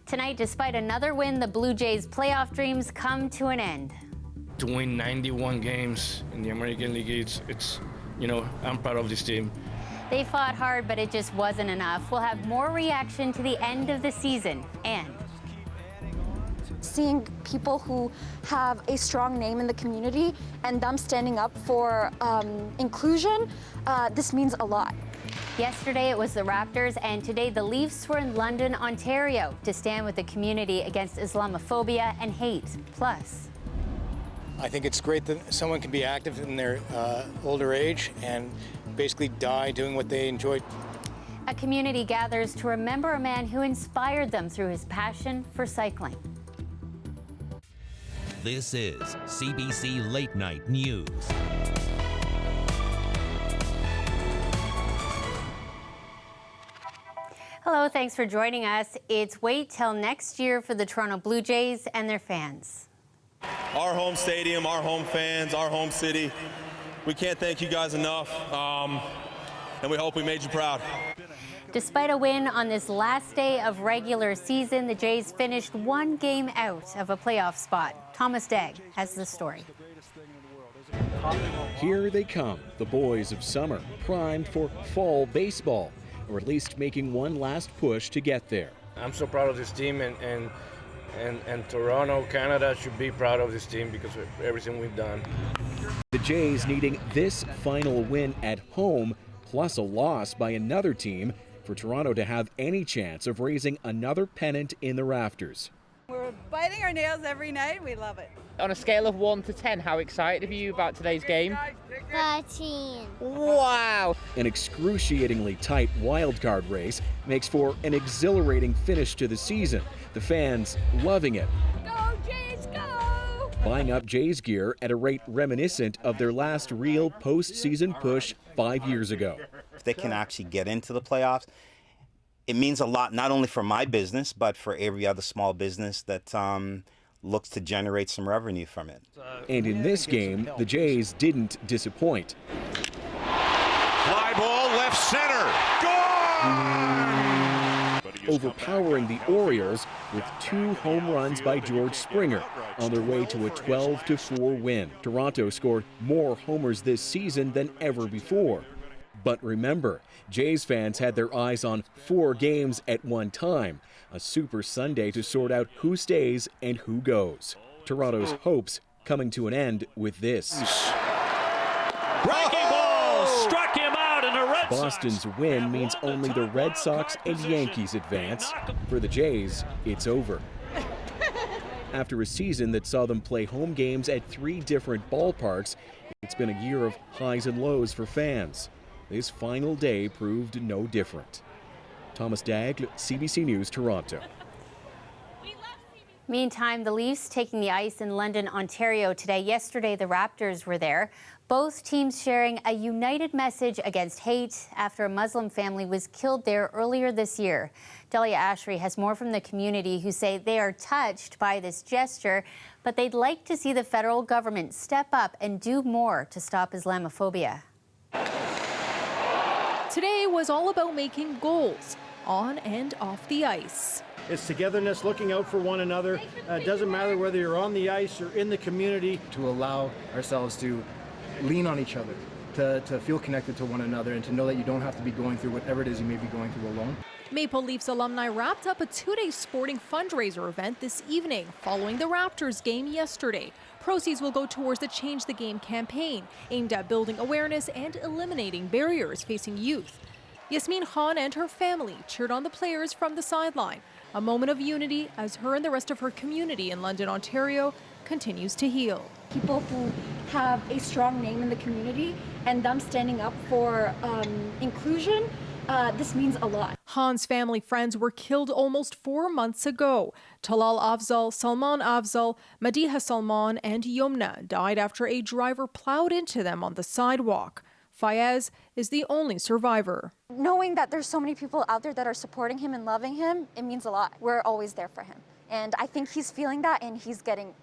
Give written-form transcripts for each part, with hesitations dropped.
Tonight, despite another win, the Blue Jays' playoff dreams come to an end. To win 91 games in the American League, it's I'm proud of this team. They fought hard, but it just wasn't enough. We'll have more reaction to the end of the season and seeing people who have a strong name in the community and them standing up for inclusion, this means a lot. Yesterday it was the Raptors, and today the Leafs were in London, Ontario to stand with the community against Islamophobia and hate. Plus, I think it's great that someone can be active in their older age and basically die doing what they enjoyed. a community gathers to remember a man who inspired them through his passion for cycling. This is CBC Late Night News. Hello, thanks for joining us. It's wait till next year for the Toronto Blue Jays and their fans. Our home stadium, our home fans, our home city. We can't thank you guys enough, and we hope we made you proud. Despite a win on this last day of regular season, the Jays finished one game out of a playoff spot. Thomas Dagg has the story. Here they come, the boys of summer, primed for fall baseball, or at least making one last push to get there. I'm so proud of this team, and Toronto, Canada should be proud of this team because of everything we've done. The Jays needing this final win at home, plus a loss by another team, for Toronto to have any chance of raising another pennant in the rafters. We're biting our nails every night. We love it. On a scale of 1 to 10, how excited are you about today's game? 13. Wow! An excruciatingly tight wildcard race makes for an exhilarating finish to the season. The fans loving it. Go, Jays, go! Buying up Jays gear at a rate reminiscent of their last real postseason push 5 years ago. If they can actually get into the playoffs, it means a lot, not only for my business, but for every other small business that looks to generate some revenue from it. And in this game, the Jays didn't disappoint. Fly ball left center. Gone! Overpowering the Orioles with 2 home runs by George Springer on their way to a 12-4 win. Toronto scored more homers this season than ever before. But remember, Jays fans had their eyes on 4 games at one time, a Super Sunday to sort out who stays and who goes. Toronto's hopes coming to an end with this. Breaking ball struck him out in a Red Boston's win means only the Red Sox and Yankees advance. For the Jays, it's over. After a season that saw them play home games at 3 different ballparks, it's been a year of highs and lows for fans. This final day proved no different. Thomas Dagg, CBC News, Toronto. Meantime, the Leafs taking the ice in London, Ontario today. Yesterday, the Raptors were there. Both teams sharing a united message against hate after a Muslim family was killed there earlier this year. Delia Ashry has more from the community who say they are touched by this gesture, but they'd like to see the federal government step up and do more to stop Islamophobia. Today was all about making goals on and off the ice. It's togetherness, looking out for one another. It doesn't matter whether you're on the ice or in the community. To allow ourselves to lean on each other, to feel connected to one another, and to know that you don't have to be going through whatever it is you may be going through alone. Maple Leafs alumni wrapped up a 2-day sporting fundraiser event this evening following the Raptors game yesterday. Proceeds will go towards the Change the Game campaign, aimed at building awareness and eliminating barriers facing youth. Yasmin Khan and her family cheered on the players from the sideline, a moment of unity as her and the rest of her community in London, Ontario continues to heal. People who have a strong name in the community and them standing up for inclusion, this means a lot. Khan's family friends were killed almost 4 months ago. Talal Afzal, Salman Afzal, Madiha Salman, and Yomna died after a driver plowed into them on the sidewalk. Fayez is the only survivor. Knowing that there's so many people out there that are supporting him and loving him, it means a lot. We're always there for him. And I think he's feeling that, and he's getting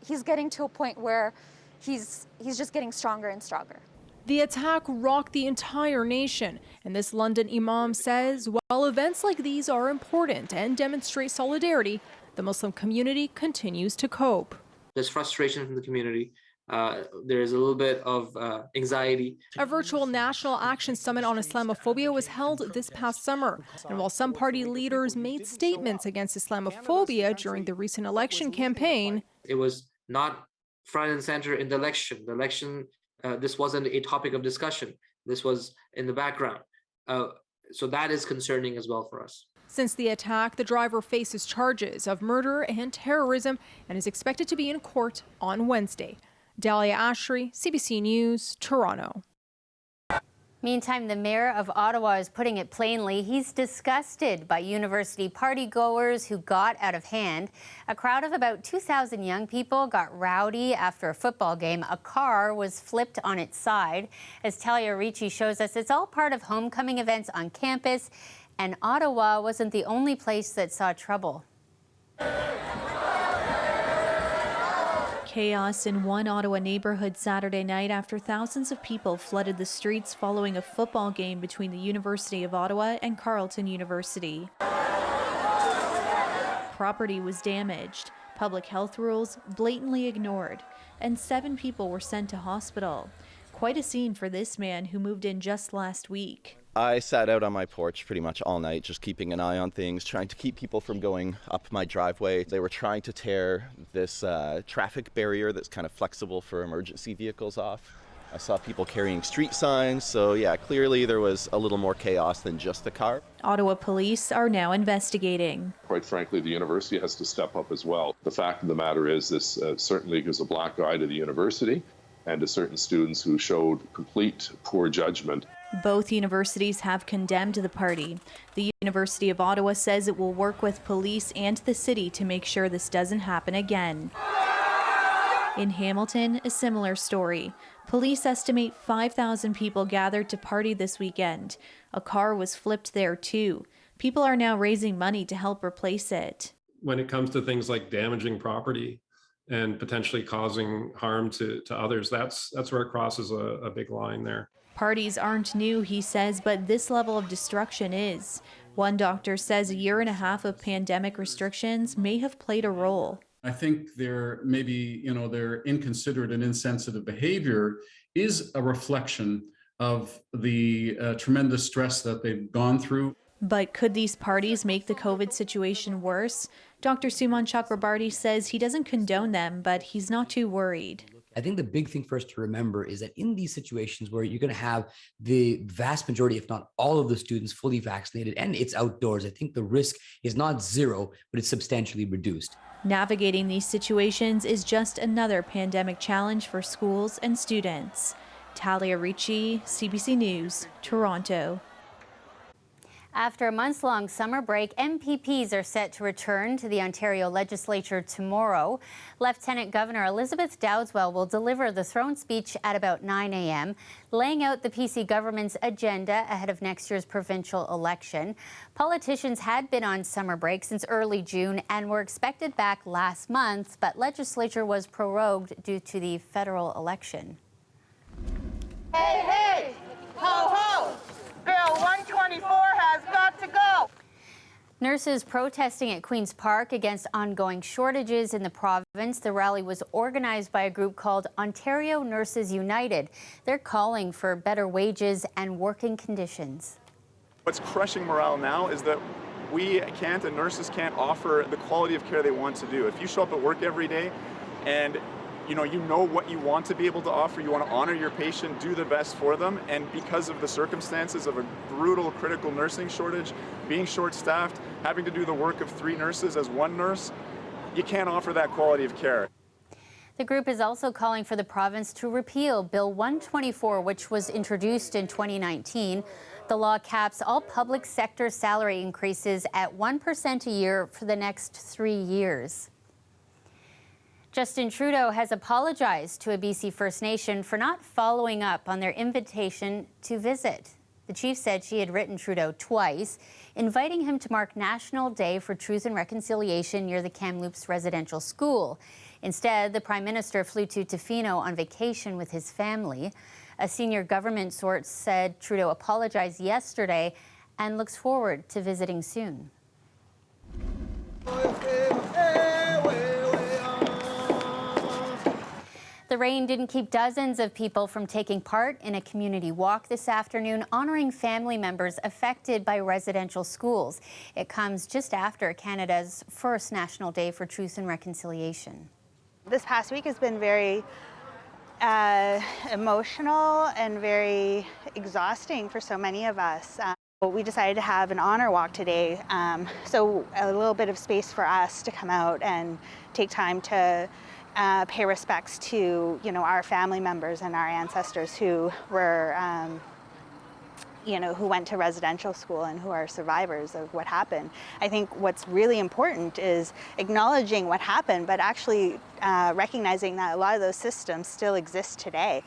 to a point where he's just getting stronger and stronger. The attack rocked the entire nation, and this London imam says while events like these are important and demonstrate solidarity, The Muslim community continues to cope. There's frustration from the community. There's a little bit of anxiety. A virtual national action summit on Islamophobia was held this past summer. And while some party leaders made statements against Islamophobia during the recent election campaign, it was not front and center in the election. This wasn't a topic of discussion. This was in the background. So that is concerning as well for us. Since the attack, the driver faces charges of murder and terrorism and is expected to be in court on Wednesday. Dahlia Ashry, CBC News, Toronto. Meantime, the mayor of Ottawa is putting it plainly. He's disgusted by university partygoers who got out of hand. A crowd of about 2,000 young people got rowdy after a football game. A car was flipped on its side. As Talia Ricci shows us, it's all part of homecoming events on campus, and Ottawa wasn't the only place that saw trouble. Chaos in one Ottawa neighborhood Saturday night after thousands of people flooded the streets following a football game between the University of Ottawa and Carleton University. Property was damaged, public health rules blatantly ignored, and 7 people were sent to hospital. Quite a scene for this man who moved in just last week. I sat out on my porch pretty much all night, just keeping an eye on things, trying to keep people from going up my driveway. They were trying to tear this traffic barrier that's kind of flexible for emergency vehicles off. I saw people carrying street signs, so yeah, clearly there was a little more chaos than just the car. Ottawa police are now investigating. Quite frankly, the university has to step up as well. The fact of the matter is this certainly gives a black eye to the university and to certain students who showed complete poor judgment. Both universities have condemned the party. The University of Ottawa says it will work with police and the city to make sure this doesn't happen again. In Hamilton, a similar story. Police estimate 5,000 people gathered to party this weekend. A car was flipped there too. People are now raising money to help replace it. When it comes to things like damaging property and potentially causing harm to others, that's where it crosses a big line there. Parties aren't new, he says, but this level of destruction is. One doctor says 1.5 years of pandemic restrictions may have played a role. I think their inconsiderate and insensitive behavior is a reflection of the tremendous stress that they've gone through. But could these parties make the COVID situation worse? Dr. Suman Chakrabarty says he doesn't condone them, but he's not too worried. I think the big thing for us to remember is that in these situations where you're going to have the vast majority, if not all of the students fully vaccinated and it's outdoors, I think the risk is not zero, but it's substantially reduced. Navigating these situations is just another pandemic challenge for schools and students. Talia Ricci, CBC News, Toronto. After a months-long summer break, MPPs are set to return to the Ontario Legislature tomorrow. Lieutenant Governor Elizabeth Dowdeswell will deliver the throne speech at about 9 a.m., laying out the PC government's agenda ahead of next year's provincial election. Politicians had been on summer break since early June and were expected back last month, but legislature was prorogued due to the federal election. Hey, hey! Ho, ho! Bill 124 has got to go! Nurses protesting at Queen's Park against ongoing shortages in the province. The rally was organized by a group called Ontario Nurses United. They're calling for better wages and working conditions. What's crushing morale now is that we can't and nurses can't offer the quality of care they want to do. If you show up at work every day and you know what you want to be able to offer, you want to honor your patient, do the best for them, and because of the circumstances of a brutal critical nursing shortage, being short-staffed, having to do the work of 3 nurses as 1 nurse, you can't offer that quality of care. The group is also calling for the province to repeal Bill 124, which was introduced in 2019. The law caps all public sector salary increases at 1% a year for the next 3 years. Justin Trudeau has apologized to a BC First Nation for not following up on their invitation to visit. The chief said she had written Trudeau twice, inviting him to mark National Day for Truth and Reconciliation near the Kamloops residential school. Instead, the Prime Minister flew to Tofino on vacation with his family. A senior government source said Trudeau apologized yesterday and looks forward to visiting soon. rain didn't keep dozens of people from taking part in a community walk this afternoon, honoring family members affected by residential schools. It comes just after Canada's first National Day for Truth and Reconciliation. This past week has been very emotional and very exhausting for so many of us. We decided to have an honor walk today, so a little bit of space for us to come out and take time to pay respects to, our family members and our ancestors who were, who went to residential school and who are survivors of what happened. I think what's really important is acknowledging what happened, but actually recognizing that a lot of those systems still exist today.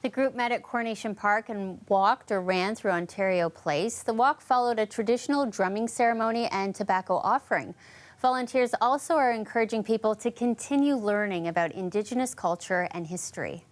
The group met at Coronation Park and walked or ran through Ontario Place. The walk followed a traditional drumming ceremony and tobacco offering. Volunteers also are encouraging people to continue learning about Indigenous culture and history.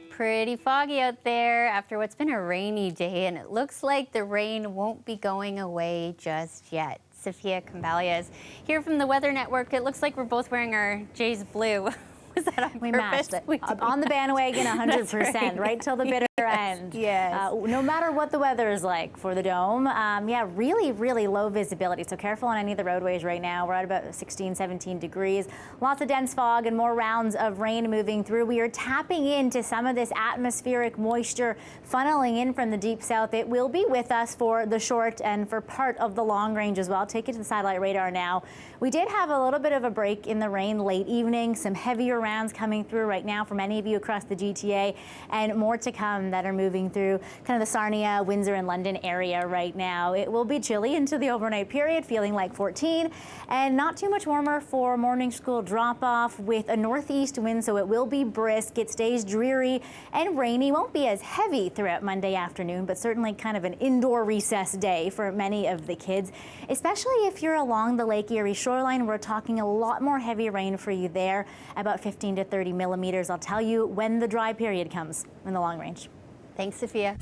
Pretty foggy out there after what's been a rainy day, and it looks like the rain won't be going away just yet. Sophia Cambalia is here from the Weather Network. It looks like we're both wearing our Jays blue. Was that on we purpose? Matched it. On the bandwagon 100%, right till the bitter end. Yes. No matter what the weather is like for the Dome, yeah, really low visibility. So careful on any of the roadways right now. We're at about 16, 17 degrees. Lots of dense fog and more rounds of rain moving through. We are tapping into some of this atmospheric moisture funneling in from the deep south. It will be with us for the short and for part of the long range as well. Take it to the satellite radar now. We did have a little bit of a break in the rain late evening, some heavier rounds coming through right now for many of you across the GTA, and more to come that are moving through kind of the Sarnia, Windsor, and London area right now. It will be chilly into the overnight period, feeling like 14, and not too much warmer for morning school drop-off with a northeast wind, so it will be brisk. It stays dreary and rainy. Won't be as heavy throughout Monday afternoon, but certainly kind of an indoor recess day for many of the kids, especially if you're along the Lake Erie shoreline. We're talking a lot more heavy rain for you there, about 15 to 30 millimeters. I'll tell you when the dry period comes in the long range. Thanks, Sophia.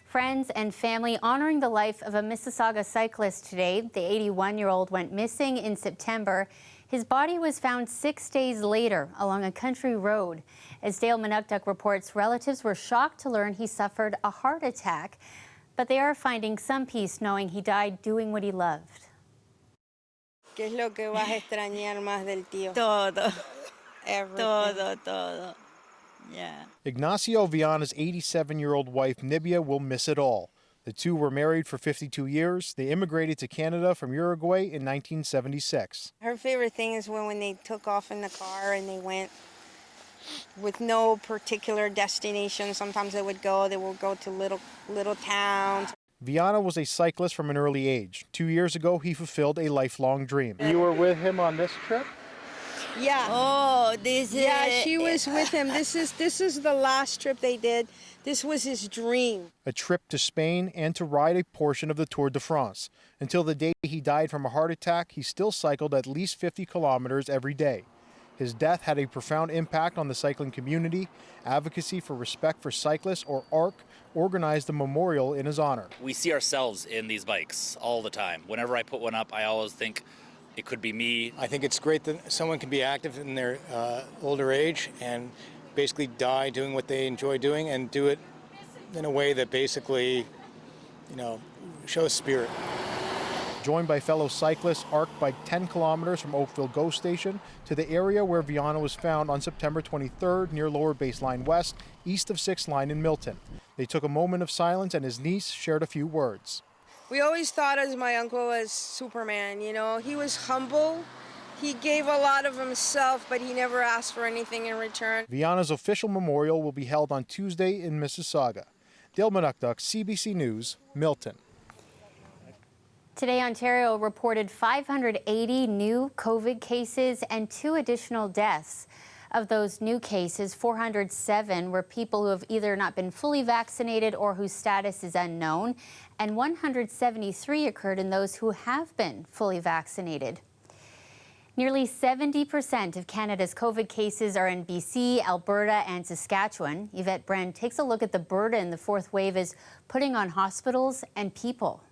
Friends and family honoring the life of a Mississauga cyclist today. The 81-year-old went missing in September. His body was found 6 days later along a country road. As Dale Manukduk reports, relatives were shocked to learn he suffered a heart attack, but they are finding some peace knowing he died doing what he loved. ¿Qué es lo que vas a extrañar más del tío? Todo. Everything. Todo. Yeah. Ignacio Viana's 87-year-old wife, Nibia, will miss it all. The two were married for 52 years. They immigrated to Canada from Uruguay in 1976. Her favorite thing is when they took off in the car and they went with no particular destination. Sometimes they would go to little towns. Viana was a cyclist from an early age. 2 years ago, he fulfilled a lifelong dream. You were with him on this trip? Yeah. Oh, this is. Yeah, she was with him. This is the last trip they did. This was his dream. A trip to Spain and to ride a portion of the Tour de France. Until the day he died from a heart attack, he still cycled at least 50 kilometers every day. His death had a profound impact on the cycling community. Advocacy for Respect for Cyclists, or ARC, organized a memorial in his honor. We see ourselves in these bikes all the time. Whenever I put one up, I always think it could be me. I think it's great that someone can be active in their older age and basically die doing what they enjoy doing and do it in a way that basically, shows spirit. Joined by fellow cyclists, ARC biked 10 kilometers from Oakville GO Station to the area where Viana was found on September 23rd near Lower Baseline West, east of 6th Line in Milton. They took a moment of silence and his niece shared a few words. We always thought of my uncle as Superman, He was humble. He gave a lot of himself, but he never asked for anything in return. Viana's official memorial will be held on Tuesday in Mississauga. Dale Manukduk, CBC News, Milton. Today, Ontario reported 580 new COVID cases and 2 additional deaths. Of those new cases, 407 were people who have either not been fully vaccinated or whose status is unknown, and 173 occurred in those who have been fully vaccinated. Nearly 70% of Canada's COVID cases are in BC, Alberta, and Saskatchewan. Yvette Bren takes a look at the burden the fourth wave is putting on hospitals and people.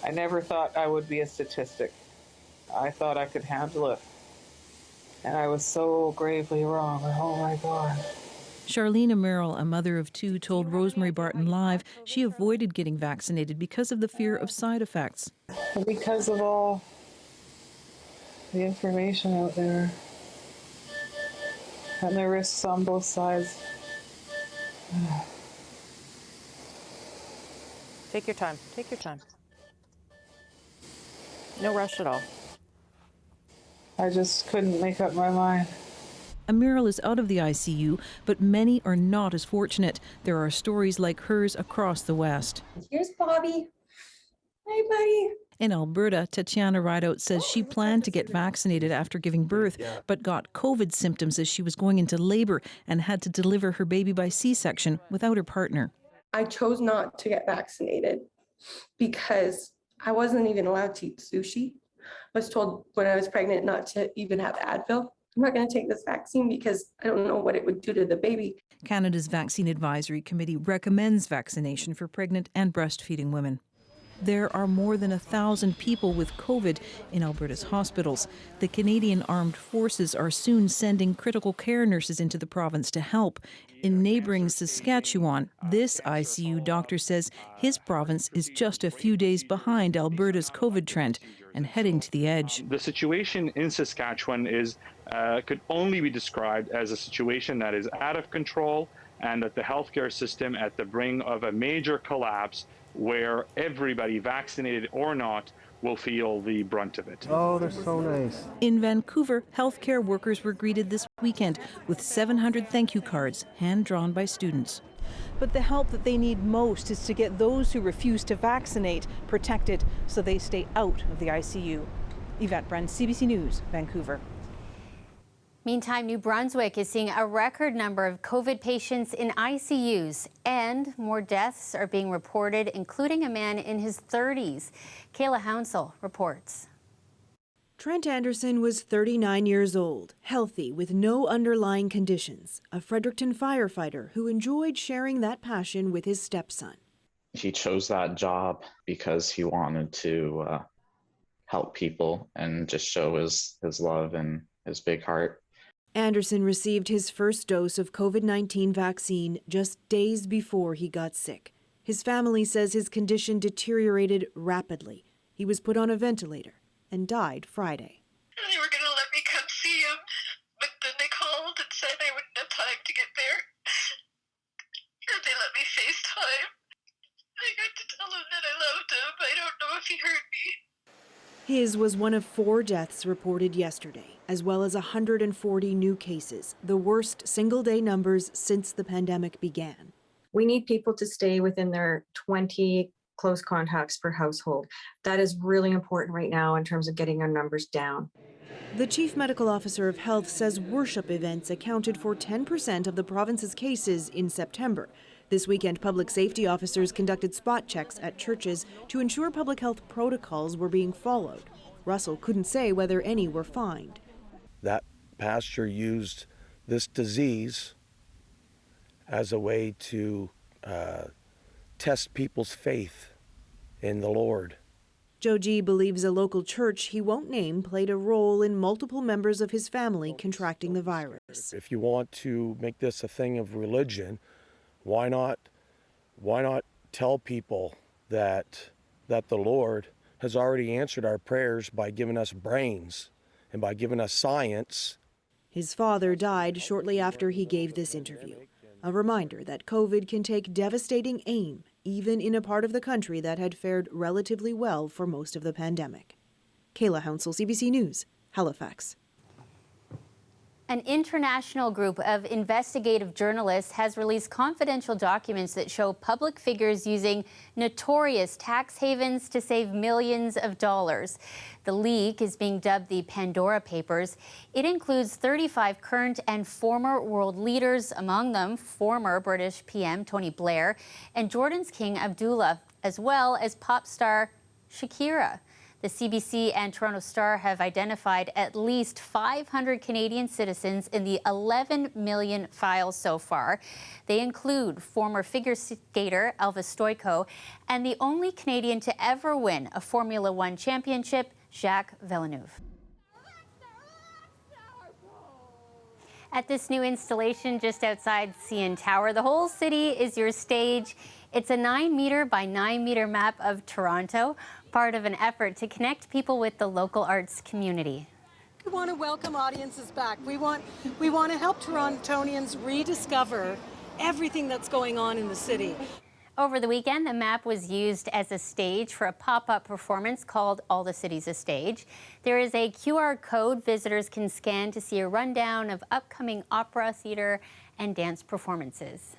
I never thought I would be a statistic. I thought I could handle it. And I was so gravely wrong. Oh my God. Charlene Merrill, a mother of two, told Rosemary Barton Live she avoided getting vaccinated because of the fear of side effects. Because of all the information out there and the risks on both sides. Take your time. Take your time. No rush at all. I just couldn't make up my mind. Amiral is out of the ICU, but many are not as fortunate. There are stories like hers across the West. Here's Bobby. Hi, buddy. In Alberta, Tatiana Rideout says she planned to get vaccinated after giving birth, but got COVID symptoms as she was going into labor and had to deliver her baby by C-section without her partner. I chose not to get vaccinated because I wasn't even allowed to eat sushi. I was told when I was pregnant not to even have Advil. I'm not going to take this vaccine because I don't know what it would do to the baby. Canada's Vaccine Advisory Committee recommends vaccination for pregnant and breastfeeding women. There are more than 1,000 people with COVID in Alberta's hospitals. The Canadian Armed Forces are soon sending critical care nurses into the province to help. In neighboring Saskatchewan, this ICU doctor says his province is just a few days behind Alberta's COVID trend and heading to the edge. The situation in Saskatchewan could only be described as a situation that is out of control and that the healthcare system at the brink of a major collapse where everybody, vaccinated or not, will feel the brunt of it. Oh, they're so nice. In Vancouver, healthcare workers were greeted this weekend with 700 thank you cards, hand-drawn by students. But the help that they need most is to get those who refuse to vaccinate protected so they stay out of the ICU. Yvette Brenn, CBC News, Vancouver. Meantime, New Brunswick is seeing a record number of COVID patients in ICUs, and more deaths are being reported, including a man in his 30s. Kayla Hounsell reports. Trent Anderson was 39 years old, healthy with no underlying conditions, a Fredericton firefighter who enjoyed sharing that passion with his stepson. He chose that job because he wanted to help people and just show his love and his big heart. Anderson received his first dose of COVID-19 vaccine just days before he got sick. His family says his condition deteriorated rapidly. He was put on a ventilator and died Friday. They were going to let me come see him, but then they called and said I wouldn't have time to get there. And they let me FaceTime. I got to tell him that I loved him. I don't know if he heard me. His was one of 4 deaths reported yesterday, as well as 140 new cases, the worst single-day numbers since the pandemic began. We need people to stay within their 20 close contacts per household. That is really important right now in terms of getting our numbers down. The Chief Medical Officer of Health says worship events accounted for 10% of the province's cases in September. This weekend, public safety officers conducted spot checks at churches to ensure public health protocols were being followed. Russell couldn't say whether any were fined. That pastor used this disease as a way to test people's faith in the Lord. Joe G. believes a local church he won't name played a role in multiple members of his family contracting the virus. If you want to make this a thing of religion, why not tell people that the Lord has already answered our prayers by giving us brains and by giving us science. His father died shortly after he gave this interview. A reminder that COVID can take devastating aim, even in a part of the country that had fared relatively well for most of the pandemic. Kayla Hounsell, CBC News, Halifax. An international group of investigative journalists has released confidential documents that show public figures using notorious tax havens to save millions of dollars. The leak is being dubbed the Pandora Papers. It includes 35 current and former world leaders, among them former British PM Tony Blair and Jordan's King Abdullah, as well as pop star Shakira. The CBC and Toronto Star have identified at least 500 Canadian citizens in the 11 million files so far. They include former figure skater Elvis Stojko and the only Canadian to ever win a Formula One championship, Jacques Villeneuve. At this new installation just outside CN Tower, the whole city is your stage. It's a 9-meter by 9-meter map of Toronto, part of an effort to connect people with the local arts community. We want to welcome audiences back. We want to help Torontonians rediscover everything that's going on in the city. Over the weekend, the map was used as a stage for a pop-up performance called All the City's a Stage. There is a QR code visitors can scan to see a rundown of upcoming opera, theater, and dance performances.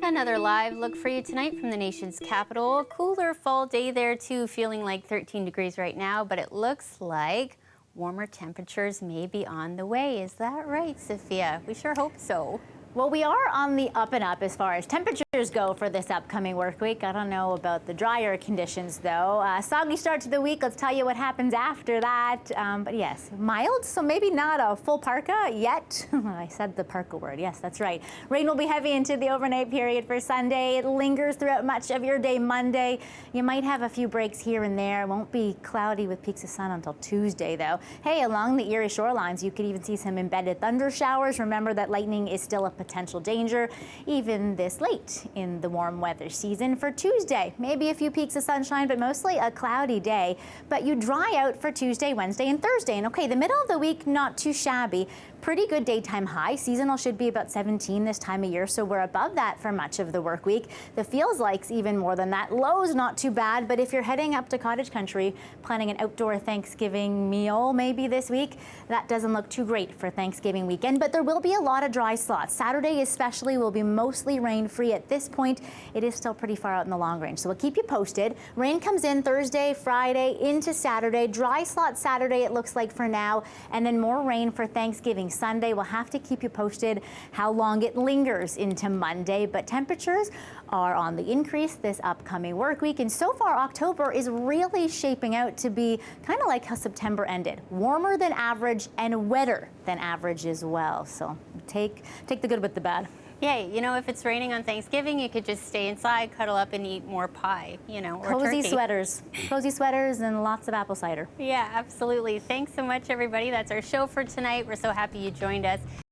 Another live look for you tonight from the nation's capital. A cooler fall day there too, feeling like 13 degrees right now, but it looks like warmer temperatures may be on the way. Is that right, Sophia? We sure hope so. Well, we are on the up and up as far as temperatures go for this upcoming work week. I don't know about the drier conditions, though. Soggy start to the week. Let's tell you what happens after that. But yes, mild, so maybe not a full parka yet. I said the parka word. Yes, that's right. Rain will be heavy into the overnight period for Sunday. It lingers throughout much of your day Monday. You might have a few breaks here and there. It won't be cloudy with peaks of sun until Tuesday, though. Hey, along the Erie shorelines, you could even see some embedded thunder showers. Remember that lightning is still a potential danger, even this late in the warm weather season. For Tuesday, maybe a few peaks of sunshine, but mostly a cloudy day. But you dry out for Tuesday, Wednesday, and Thursday. And okay, the middle of the week, not too shabby. Pretty good daytime high. Seasonal should be about 17 this time of year, so we're above that for much of the work week. The feels like's even more than that. Lows not too bad, but if you're heading up to cottage country, planning an outdoor Thanksgiving meal maybe this week, that doesn't look too great for Thanksgiving weekend, but there will be a lot of dry slots. Saturday especially will be mostly rain-free at this point. It is still pretty far out in the long range, so we'll keep you posted. Rain comes in Thursday, Friday, into Saturday. Dry slot Saturday, it looks like for now, and then more rain for Thanksgiving Sunday. We'll have to keep you posted how long it lingers into Monday, but temperatures are on the increase this upcoming work week, and so far October is really shaping out to be kind of like how September ended. Warmer than average and wetter than average as well. So take the good with the bad. Yeah, you know, if it's raining on Thanksgiving, you could just stay inside, cuddle up, and eat more pie, you know, or cozy turkey. cozy sweaters, and lots of apple cider. Yeah, absolutely. Thanks so much, everybody. That's our show for tonight. We're so happy you joined us.